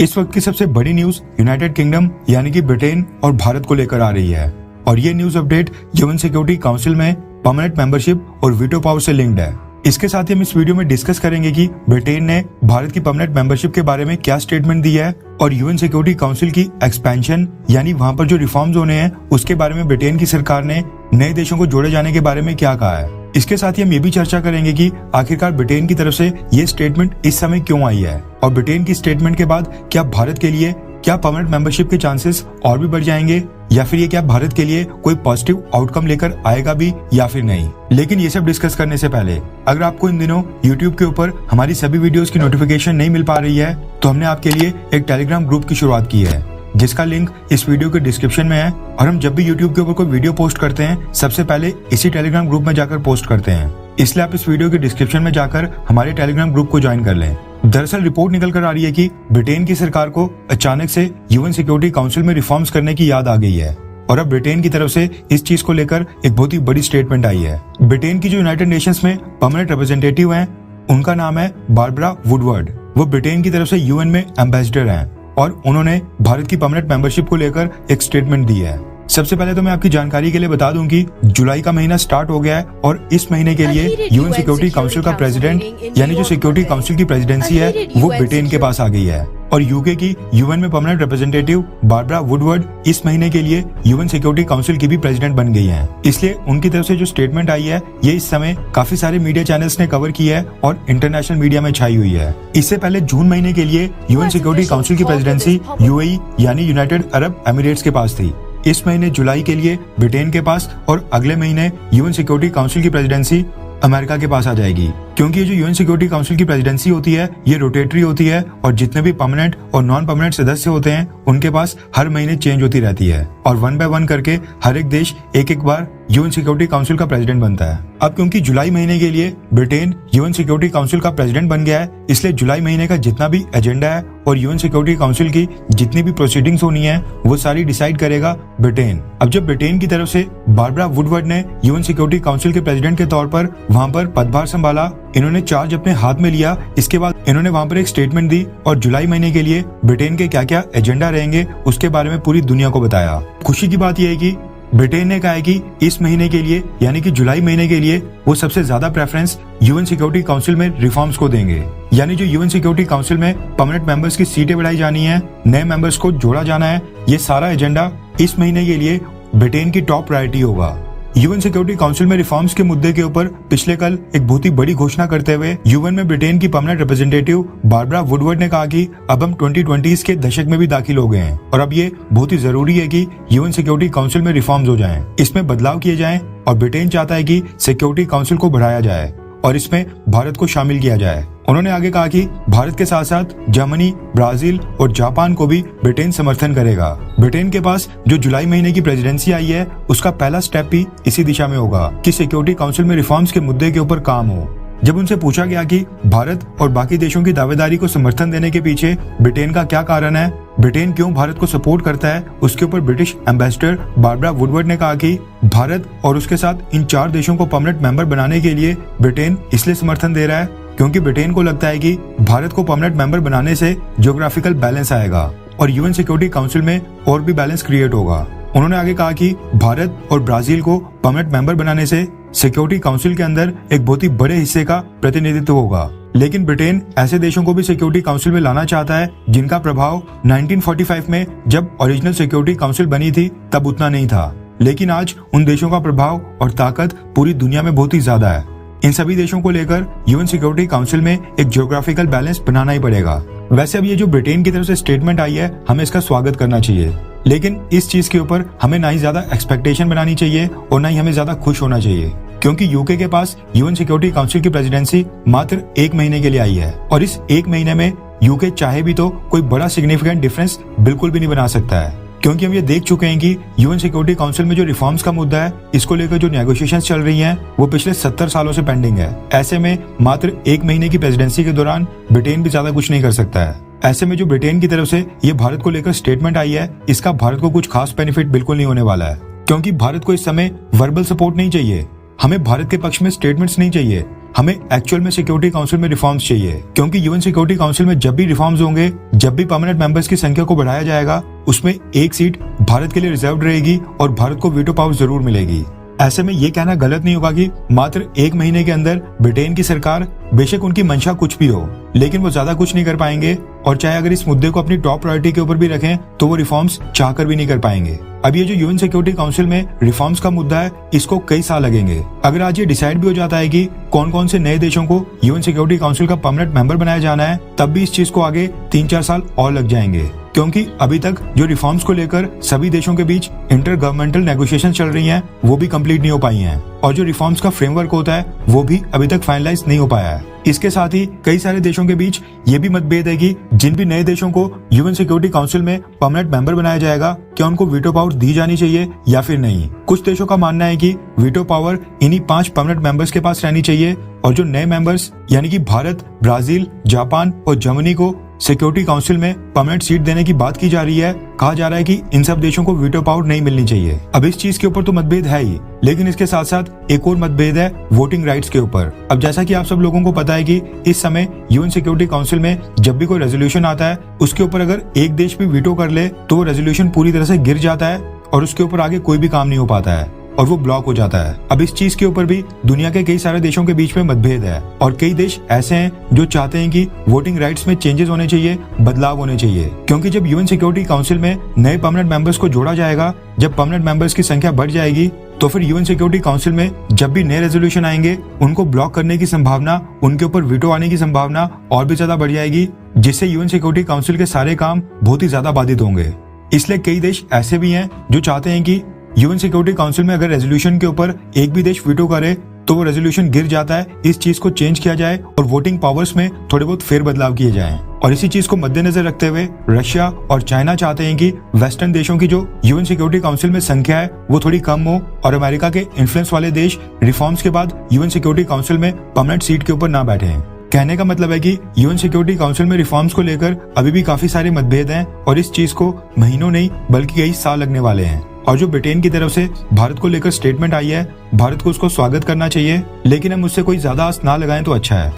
इस वक्त की सबसे बड़ी न्यूज यूनाइटेड किंगडम यानी कि ब्रिटेन और भारत को लेकर आ रही है और ये news update UN security council में परमानेंट मेंबरशिप और वीटो पावर से लिंक्ड है। इसके साथ ही हम इस वीडियो में डिस्कस करेंगे कि ब्रिटेन ने भारत की परमानेंट मेंबरशिप के बारे में क्या स्टेटमेंट दी है और यूएन सिक्योरिटी काउंसिल की एक्सपेंशन यानी वहां पर जो रिफॉर्म्स होने हैं उसके बारे में ब्रिटेन की सरकार ने नए देशों को जोड़े जाने के बारे में क्या कहा है। इसके साथ ही हम ये भी चर्चा करेंगे कि आखिरकार ब्रिटेन की तरफ से ये स्टेटमेंट इस समय क्यों आई है और ब्रिटेन की स्टेटमेंट के बाद क्या भारत के लिए क्या परमानेंट मेंबरशिप के चांसेस और भी बढ़ जाएंगे या फिर ये क्या भारत के लिए कोई पॉजिटिव आउटकम लेकर आएगा भी या फिर नहीं। लेकिन ये सब डिस्कस करने से पहले अगर आपको इन दिनों YouTube के ऊपर हमारी सभी वीडियोस की नोटिफिकेशन नहीं मिल पा रही है तो हमने आपके लिए एक टेलीग्राम ग्रुप की शुरुआत की है जिसका लिंक इस वीडियो के डिस्क्रिप्शन में है और हम जब भी YouTube के ऊपर कोई वीडियो पोस्ट करते हैं सबसे पहले इसी टेलीग्राम ग्रुप में जाकर पोस्ट करते हैं, इसलिए आप इस वीडियो के डिस्क्रिप्शन में जाकर हमारे टेलीग्राम ग्रुप को ज्वाइन कर लें। दरअसल रिपोर्ट निकल कर आ रही है कि ब्रिटेन की सरकार को अचानक से यूएन सिक्योरिटी काउंसिल में रिफॉर्म्स करने की याद आ गई है और अब ब्रिटेन की तरफ से इस चीज को लेकर एक बहुत ही बड़ी स्टेटमेंट आई है। ब्रिटेन की जो यूनाइटेड नेशंस में परमानेंट रिप्रेजेंटेटिव हैं उनका नाम है बारबरा वुडवर्ड। वो ब्रिटेन की तरफ से यूएन में एम्बेसडर हैं और उन्होंने भारत की परमानेंट मेंबरशिप को लेकर एक स्टेटमेंट दी है। सबसे पहले तो मैं आपकी जानकारी के लिए बता दूं कि जुलाई का महीना स्टार्ट हो गया है और इस महीने के लिए यूएन सिक्योरिटी काउंसिल का प्रेसिडेंट यानी जो सिक्योरिटी काउंसिल की प्रेसिडेंसी है वो ब्रिटेन के पास आ गई है और यूके की यूएन में परमानेंट रिप्रेजेंटेटिव बारबरा वुडवर्ड इस महीने के लिए यूएन सिक्योरिटी काउंसिल की भी प्रेसिडेंट बन गई हैं। इसलिए उनकी तरफ से जो स्टेटमेंट आई है ये इस समय काफी सारे मीडिया चैनल्स ने कवर की है और इंटरनेशनल मीडिया में छाई हुई है। इससे पहले जून महीने के लिए यूएन सिक्योरिटी काउंसिल की प्रेसिडेंसी यूएई यानी यूनाइटेड अरब एमिरेट्स के पास थी। इस महीने जुलाई के लिए ब्रिटेन के पास और अगले महीने यूएन सिक्योरिटी काउंसिल की प्रेसिडेंसी अमेरिका के पास आ जाएगी, क्योंकि ये जो यूएन सिक्योरिटी काउंसिल की प्रेसिडेंसी होती है ये रोटेटरी होती है और जितने भी परमानेंट और नॉन परमानेंट सदस्य होते हैं उनके पास हर महीने चेंज होती रहती है और 1 बाय 1 करके हर एक देश एक बार यूएन सिक्योरिटी काउंसिल का प्रेसिडेंट बनता है। अब क्योंकि जुलाई महीने के लिए ब्रिटेन यूएन सिक्योरिटी काउंसिल का प्रेसिडेंट बन गया है इसलिए जुलाई महीने का जितना भी एजेंडा है और यूएन सिक्योरिटी काउंसिल की जितनी भी प्रोसीडिंग्स होनी है वो सारी डिसाइड करेगा ब्रिटेन। अब जब ब्रिटेन की तरफ से बारबरा वुडवर्ड ने यूएन सिक्योरिटी काउंसिल के प्रेसिडेंट के तौर पर वहां पर पदभार संभाला, इन्होंने चार्ज अपने हाथ में लिया, इसके बाद इन्होंने वहां पर एक स्टेटमेंट दी और जुलाई महीने के लिए ब्रिटेन के क्या क्या एजेंडा रहेंगे उसके बारे में पूरी दुनिया को बताया। खुशी की बात यह है कि ब्रिटेन ने कहा है कि इस महीने के लिए यानी कि जुलाई महीने के लिए वो सबसे ज्यादा प्रेफरेंस यूएन सिक्योरिटी काउंसिल में रिफॉर्म्स को देंगे, यानी जो यूएन सिक्योरिटी काउंसिल में परमानेंट मेंबर्स की सीटें बढ़ाई जानी है, नए मेंबर्स को जोड़ा जाना है, ये सारा एजेंडा इस महीने के लिए ब्रिटेन की टॉप प्रायोरिटी होगा। यूएन सिक्योरिटी काउंसिल में रिफॉर्म्स के मुद्दे के ऊपर पिछले कल एक बहुत ही बड़ी घोषणा करते हुए यूएन में ब्रिटेन की परमानेंट रिप्रेजेंटेटिव बारबरा वुडवर्ड ने कहा कि अब हम 2020 के दशक में भी दाखिल हो गए हैं और अब ये बहुत ही जरूरी है कि यूएन सिक्योरिटी काउंसिल में रिफॉर्म्स हो जाएं, इसमें बदलाव किए जाएं और ब्रिटेन चाहता है कि सिक्योरिटी काउंसिल को बढ़ाया जाए और इसमें भारत को शामिल किया जाए। उन्होंने आगे कहा कि भारत के साथ साथ जर्मनी, ब्राजील और जापान को भी ब्रिटेन समर्थन करेगा। ब्रिटेन के पास जो जुलाई महीने की प्रेसिडेंसी आई है उसका पहला स्टेप भी इसी दिशा में होगा कि सिक्योरिटी काउंसिल में रिफॉर्म्स के मुद्दे के ऊपर काम हो। जब उनसे पूछा गया कि भारत और बाकी देशों की दावेदारी को समर्थन देने के पीछे ब्रिटेन का क्या कारण है, ब्रिटेन क्यों भारत को सपोर्ट करता है, उसके ऊपर ब्रिटिश एम्बेसडर बारबरा वुडवर्ड ने कहा कि भारत और उसके साथ इन 4 देशों को परमानेंट मेंबर बनाने के लिए ब्रिटेन इसलिए समर्थन दे रहा है क्योंकि ब्रिटेन को लगता है कि भारत को परमानेंट मेंबर बनाने से ज्योग्राफिकल बैलेंस आएगा और यूएन सिक्योरिटी काउंसिल में और भी बैलेंस क्रिएट होगा। उन्होंने आगे कहा कि भारत और ब्राजील को परमानेंट मेंबर बनाने से सिक्योरिटी काउंसिल के अंदर एक बहुत ही बड़े हिस्से का प्रतिनिधित्व होगा, लेकिन ब्रिटेन ऐसे देशों को भी सिक्योरिटी काउंसिल में लाना चाहता है जिनका प्रभाव 1945 में जब ओरिजिनल सिक्योरिटी काउंसिल बनी थी तब उतना नहीं था, लेकिन आज उन देशों का प्रभाव और ताकत पूरी दुनिया में बहुत ही ज्यादा है। इन सभी देशों को लेकर यूएन सिक्योरिटी काउंसिल में एक ज्योग्राफिकल बैलेंस बनाना ही पड़ेगा। वैसे अब ये जो ब्रिटेन की तरफ से स्टेटमेंट आई है हमें इसका स्वागत करना चाहिए, लेकिन इस चीज के ऊपर हमें ना ही ज्यादा एक्सपेक्टेशन बनानी चाहिए और ना ही हमें ज्यादा खुश होना चाहिए, क्योंकि यूके के पास यूएन सिक्योरिटी काउंसिल की प्रेसिडेंसी मात्र 1 महीने के लिए आई है और इस 1 महीने में यूके चाहे भी तो कोई बड़ा सिग्निफिकेंट डिफरेंस बिल्कुल भी नहीं बना सकता है, क्योंकि हम ये देख चुके हैं कि यूएन सिक्योरिटी काउंसिल में जो रिफॉर्म्स का मुद्दा है इसको लेकर जो नेगोशिएशंस चल रही हैं वो पिछले 70 सालों से पेंडिंग है। ऐसे में मात्र 1 महीने की प्रेसिडेंसी के दौरान ब्रिटेन भी ज्यादा कुछ नहीं कर सकता है। ऐसे में जो ब्रिटेन की तरफ से ये भारत को लेकर स्टेटमेंट आई है इसका भारत को कुछ खास बेनिफिट बिल्कुल नहीं होने वाला है, क्योंकि भारत को इस समय वर्बल सपोर्ट नहीं चाहिए, हमें भारत के पक्ष में स्टेटमेंट्स नहीं चाहिए, हमें एक्चुअल में सिक्योरिटी काउंसिल में रिफॉर्म्स चाहिए, क्योंकि यूएन सिक्योरिटी काउंसिल में जब भी रिफॉर्म्स होंगे, जब भी परमानेंट मेंबर्स की संख्या को बढ़ाया जाएगा, उसमें एक सीट भारत के लिए रिजर्व रहेगी और भारत को वीटो पावर जरूर मिलेगी। ऐसे में ये कहना गलत नहीं होगा कि मात्र 1 महीने के अंदर ब्रिटेन की सरकार, बेशक उनकी मंशा कुछ भी हो, लेकिन वो ज्यादा कुछ नहीं कर पाएंगे, और चाहे अगर इस मुद्दे को अपनी टॉप प्रायोरिटी के ऊपर भी रखें तो वो रिफॉर्म्स चाहकर भी नहीं कर पाएंगे। अब ये जो यूएन सिक्योरिटी काउंसिल में रिफॉर्म्स का मुद्दा है, इसको कई साल लगेंगे। अगर आज ये डिसाइड भी हो जाता है कि कौन कौन से नए देशों को यूएन सिक्योरिटी काउंसिल का परमानेंट मेंबर बनाया जाना है, तब भी इस चीज को आगे 3-4 साल और लग जाएंगे, क्योंकि अभी तक जो रिफॉर्म्स को लेकर सभी देशों के बीच इंटर गवर्नमेंटल नेगोशिएशन चल रही हैं, वो भी कंप्लीट नहीं हो पाई हैं, और जो रिफॉर्म्स का फ्रेमवर्क होता है वो भी अभी तक फाइनलाइज नहीं हो पाया है। इसके साथ ही कई सारे देशों के बीच ये भी मतभेद है कि जिन भी नए देशों को यूएन सिक्योरिटी काउंसिल में परमानेंट मेंबर बनाया जाएगा, क्या उनको वीटो पावर दी जानी चाहिए या फिर नहीं। कुछ देशों का मानना है कि वीटो पावर इन्हीं 5 परमानेंट मेंबर्स के पास रहनी चाहिए, और जो नए मेंबर्स यानी कि भारत, ब्राजील, जापान और जर्मनी को सिक्योरिटी काउंसिल में परमानेंट सीट देने की बात की जा रही है, कहा जा रहा है कि इन सब देशों को वीटो पावर नहीं मिलनी चाहिए। अब इस चीज के ऊपर तो मतभेद है ही, लेकिन इसके साथ साथ एक और मतभेद है वोटिंग राइट्स के ऊपर। अब जैसा कि आप सब लोगों को पता है कि इस समय यूएन सिक्योरिटी काउंसिल में जब भी कोई रेजोल्यूशन आता है, उसके ऊपर अगर एक देश भी वीटो कर ले तो वो रेजोल्यूशन पूरी तरह से गिर जाता है और उसके ऊपर आगे कोई भी काम नहीं हो पाता है और वो ब्लॉक हो जाता है। अब इस चीज के ऊपर भी दुनिया के कई सारे देशों के बीच में मतभेद है, और कई देश ऐसे हैं जो चाहते हैं कि वोटिंग राइट्स में चेंजेस होने चाहिए, बदलाव होने चाहिए, क्योंकि जब यूएन सिक्योरिटी काउंसिल में नए परमानेंट मेंबर्स को जोड़ा जाएगा, जब परमानेंट मेंबर्स की संख्या बढ़ जाएगी, तो फिर यूएन सिक्योरिटी काउंसिल में जब भी नए रेजोल्यूशन आएंगे, उनको ब्लॉक करने की संभावना, उनके ऊपर वीटो आने की संभावना और भी ज्यादा बढ़ जाएगी, जिससे यूएन सिक्योरिटी काउंसिल के सारे काम बहुत ही ज्यादा बाधित होंगे। इसलिए कई देश ऐसे भी हैं जो चाहते हैं कि यूएन सिक्योरिटी काउंसिल में अगर रेजोल्यूशन के ऊपर एक भी देश वीटो करे तो वो रेजोल्यूशन गिर जाता है, इस चीज को चेंज किया जाए और वोटिंग पावर्स में थोड़े बहुत फेर बदलाव किए जाएं। और इसी चीज को मद्देनजर रखते हुए रशिया और चाइना चाहते हैं कि वेस्टर्न देशों की जो यूएन सिक्योरिटी काउंसिल में संख्या है वो थोड़ी कम हो, और अमेरिका के इन्फ्लुएंस वाले देश रिफॉर्म्स के बाद यूएन सिक्योरिटी काउंसिल में परमानेंट सीट के ऊपर ना बैठे। कहने का मतलब है कि यूएन सिक्योरिटी काउंसिल में रिफॉर्म्स को लेकर अभी भी काफी सारे मतभेद हैं, और इस चीज को महीनों नहीं बल्कि कई साल लगने वाले हैं। और जो ब्रिटेन की तरफ से भारत को लेकर स्टेटमेंट आई है, भारत को उसको स्वागत करना चाहिए, लेकिन हम उससे कोई ज्यादा आस ना लगाएं तो अच्छा है।